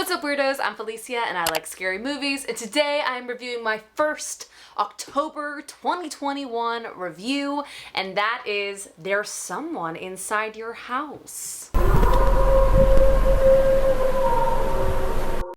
What's up, weirdos? I'm Felicia and I like scary movies, and today I'm reviewing my first October 2021 review, and that is There's Someone Inside Your House.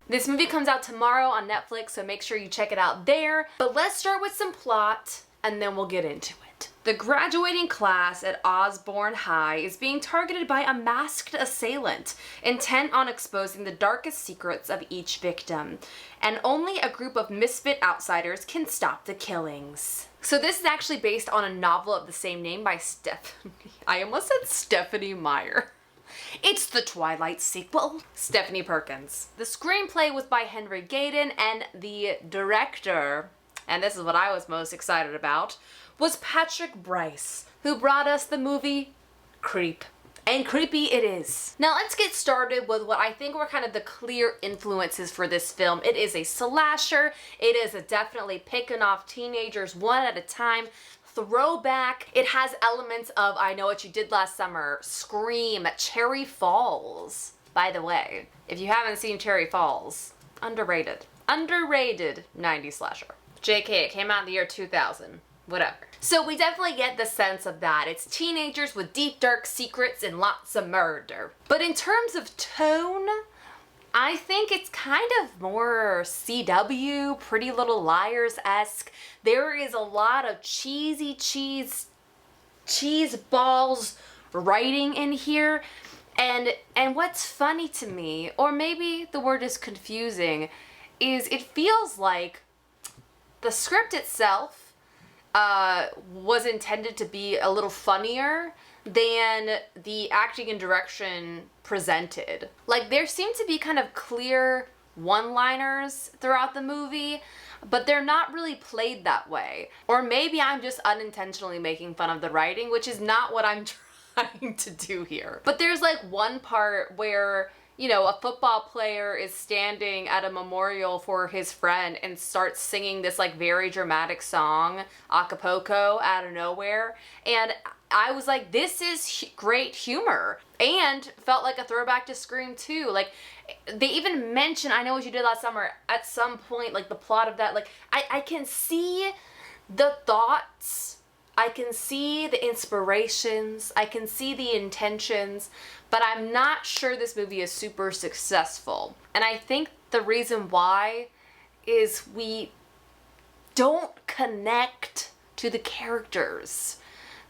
This movie comes out tomorrow on Netflix, so make sure you check it out there. But let's start with some plot and then we'll get into it. The graduating class at Osborne High is being targeted by a masked assailant, intent on exposing the darkest secrets of each victim, and only a group of misfit outsiders can stop the killings. So this is actually based on a novel of the same name by I almost said Stephanie Meyer. It's the Twilight sequel. Stephanie Perkins. The screenplay was by Henry Gayden, and the director, and this is what I was most excited about, was Patrick Bryce, who brought us the movie Creep. And creepy it is. Now let's get started with what I think were kind of the clear influences for this film. It is a slasher. It is definitely picking off teenagers one at a time. Throwback. It has elements of I Know What You Did Last Summer, Scream, Cherry Falls. By the way, if you haven't seen Cherry Falls, underrated. Underrated 90s slasher. JK, it came out in the year 2000. Whatever. So we definitely get the sense of that. It's teenagers with deep, dark secrets and lots of murder. But in terms of tone, I think it's kind of more CW, Pretty Little Liars-esque. There is a lot of cheesy cheese balls writing in here. And what's funny to me, or maybe the word is confusing, is it feels like the script itself was intended to be a little funnier than the acting and direction presented. Like, there seem to be kind of clear one-liners throughout the movie, but they're not really played that way. Or maybe I'm just unintentionally making fun of the writing, which is not what I'm trying to do here. But there's like one part where, you know, a football player is standing at a memorial for his friend and starts singing this like very dramatic song, Acapulco, out of nowhere. And I was like, this is great humor, and felt like a throwback to Scream too. Like, they even mention I Know What You Did Last Summer at some point, like the plot of that. Like, I can see the thoughts, I can see the inspirations, I can see the intentions, but I'm not sure this movie is super successful. And I think the reason why is we don't connect to the characters.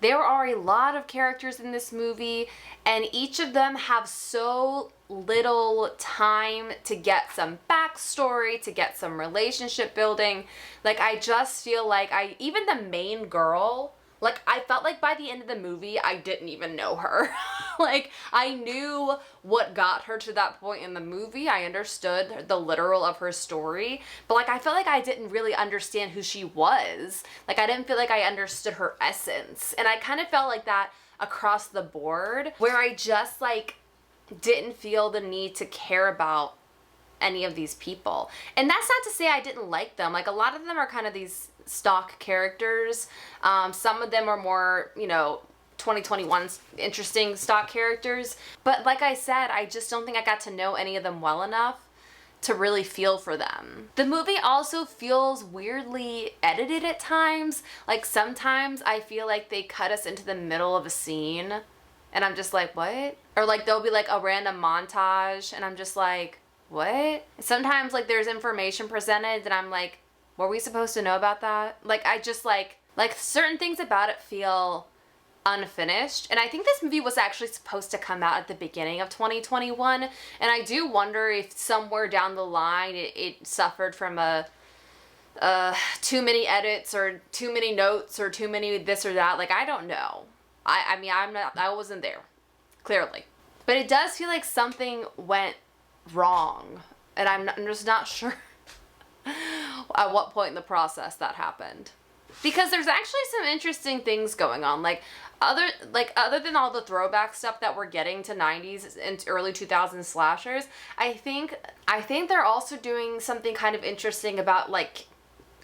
There are a lot of characters in this movie, and each of them have so little time to get some backstory, to get some relationship building. Like, I just feel like even the main girl, like, I felt like by the end of the movie, I didn't even know her. Like, I knew what got her to that point in the movie. I understood the literal of her story. But, like, I felt like I didn't really understand who she was. Like, I didn't feel like I understood her essence. And I kind of felt like that across the board, where I just, like, didn't feel the need to care about any of these people. And that's not to say I didn't like them. Like, a lot of them are kind of these stock characters. Some of them are more, you know, 2021's interesting stock characters. But like I said, I just don't think I got to know any of them well enough to really feel for them. The movie also feels weirdly edited at times. Like, sometimes I feel like they cut us into the middle of a scene and I'm just like, what? Or like there'll be like a random montage and I'm just like, what? Sometimes like there's information presented and I'm like, were we supposed to know about that? Like, I just like certain things about it feel unfinished. And I think this movie was actually supposed to come out at the beginning of 2021. And I do wonder if somewhere down the line it suffered from too many edits or too many notes or too many this or that. Like, I don't know. I mean, I wasn't there, clearly. But it does feel like something went wrong. And I'm just not sure at what point in the process that happened. Because there's actually some interesting things going on. Like, other than all the throwback stuff that we're getting to 90s and early 2000s slashers, I think they're also doing something kind of interesting about, like,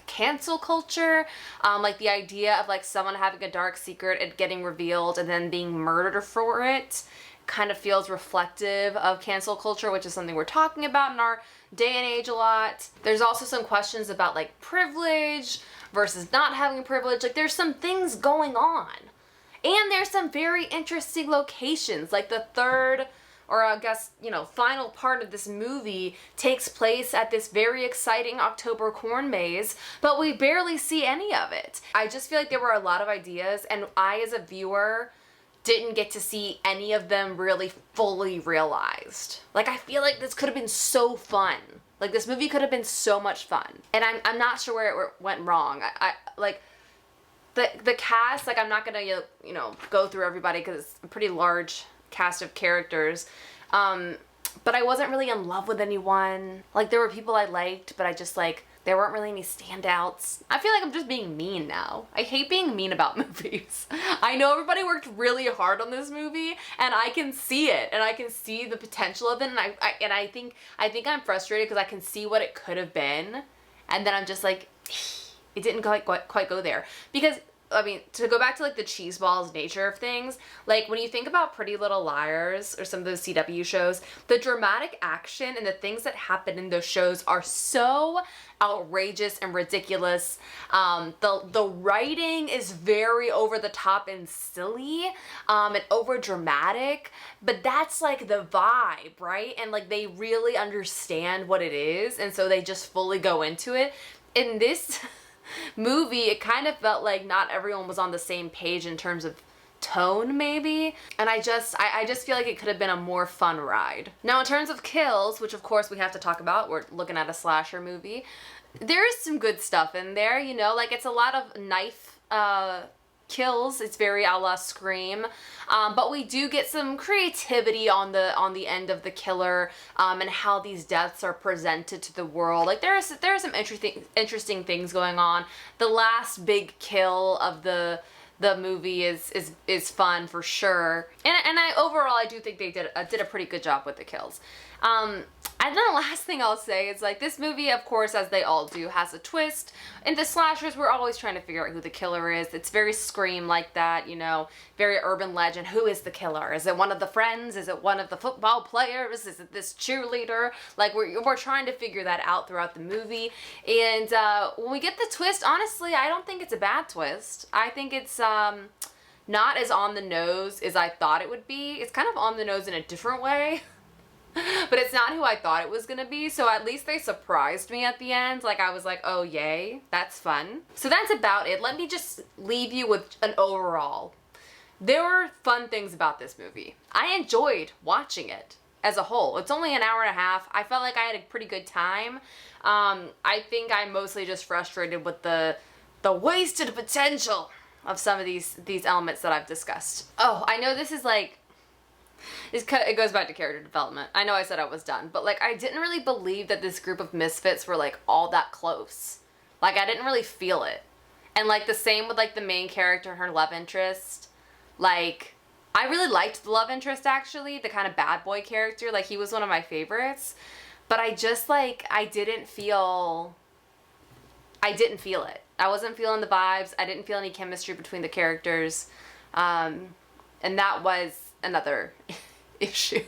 cancel culture. Like, the idea of, like, someone having a dark secret and getting revealed and then being murdered for it. kind of feels reflective of cancel culture, which is something we're talking about in our day and age a lot. There's also some questions about like privilege versus not having privilege. Like there's some things going on. And there's some very interesting locations. Like the third, or I guess, final part of this movie takes place at this very exciting October corn maze, but we barely see any of it. I just feel like there were a lot of ideas, and I, as a viewer, didn't get to see any of them really fully realized. Like, I feel like this could have been so fun. Like, this movie could have been so much fun. And I'm not sure where it went wrong. I like, the cast, like, I'm not gonna, go through everybody because it's a pretty large cast of characters, but I wasn't really in love with anyone. Like, there were people I liked, but I just, like, there weren't really any standouts. I feel like I'm just being mean now. I hate being mean about movies. I know everybody worked really hard on this movie, and I can see it, and I can see the potential of it, and I think I'm frustrated because I can see what it could have been, and then I'm just like, it didn't quite go there. Because, I mean, to go back to, like, the cheeseballs nature of things, like, when you think about Pretty Little Liars or some of those CW shows, the dramatic action and the things that happen in those shows are so outrageous and ridiculous. The writing is very over the top and silly, and over dramatic, but that's, like, the vibe, right? And, like, they really understand what it is, and so they just fully go into it. In this movie, it kind of felt like not everyone was on the same page in terms of tone, maybe, and I just feel like it could have been a more fun ride. Now, in terms of kills, which of course we have to talk about, we're looking at a slasher movie, there is some good stuff in there, like, it's a lot of knife kills. It's very a la Scream, but we do get some creativity on the end of the killer, and how these deaths are presented to the world. Like, there are some interesting things going on. The last big kill of the movie is fun for sure, and I do think they did a pretty good job with the kills. And then the last thing I'll say is, like, this movie, of course, as they all do, has a twist. In the slashers, we're always trying to figure out who the killer is. It's very Scream like that, very urban legend. Who is the killer? Is it one of the friends? Is it one of the football players? Is it this cheerleader? Like, we're trying to figure that out throughout the movie. And when we get the twist, honestly, I don't think it's a bad twist. I think it's not as on the nose as I thought it would be. It's kind of on the nose in a different way. But it's not who I thought it was gonna be, so at least they surprised me at the end. Like, I was like, oh yay, that's fun. So that's about it. Let me just leave you with an overall. There were fun things about this movie. I enjoyed watching it as a whole. It's only an hour and a half. I felt like I had a pretty good time. I think I'm mostly just frustrated with the wasted potential of some of these elements that I've discussed. Oh, I know this is like, it goes back to character development. I know I said I was done, but, like, I didn't really believe that this group of misfits were, like, all that close. Like, I didn't really feel it. And, like, the same with, like, the main character and her love interest. Like, I really liked the love interest, actually, the kind of bad boy character. Like, he was one of my favorites. But I just, like, I didn't feel it. I wasn't feeling the vibes. I didn't feel any chemistry between the characters. And that was another issue.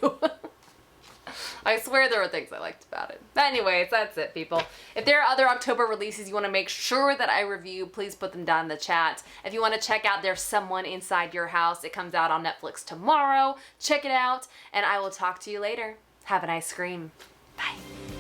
I swear there were things I liked about it. But anyways, that's it, people. If there are other October releases you want to make sure that I review, please put them down in the chat. If you want to check out There's Someone Inside Your House, it comes out on Netflix tomorrow. Check it out, and I will talk to you later. Have a nice scream. Bye.